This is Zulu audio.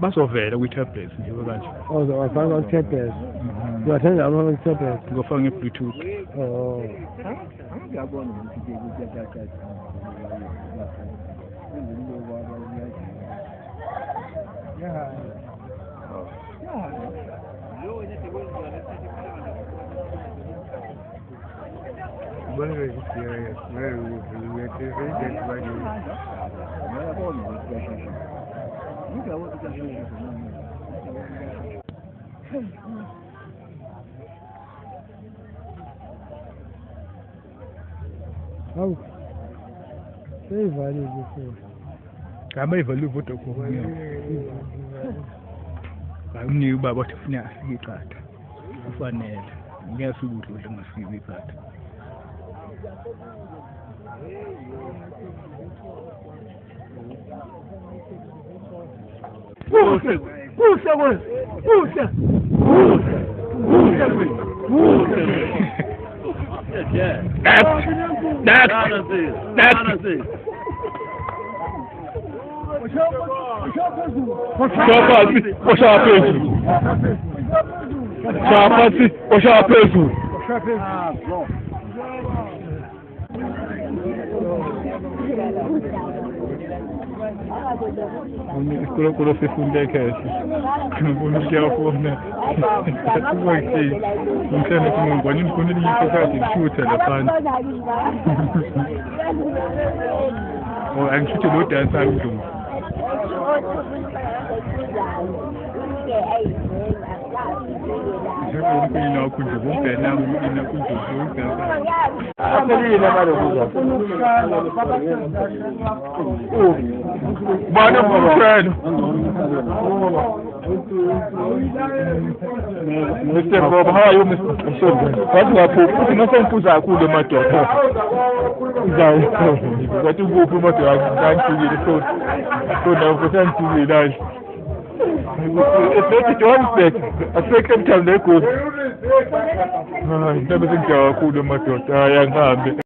Basovela kwi-tablets nje kanje. Wafaka tablets. Wathenga ama tablets. Ngofaka nge-Bluetooth. Oh. Oh, very valuable. Kama ivaliwe voto kwa Bani ubaba wathi ufuna iqatha. Kufanele. Ngiyasuka ukuthi ngasike iqatha. Quello si funde che non c'era fuori non c'è nessuno qua non con gli focati su telefono o anche se lo te sa tu ina kunje bombe na ina kunje bombe asali na mara kuja bana mfano Mr. Bob, how are you, Mr. Shogren? What do I put? You know, some people are cool, my daughter. What you go for, my daughter? Thank you, the food. So now, for thank you, nice. It's not a respect. A second time, they could. Never think you're cool, my daughter. I am happy.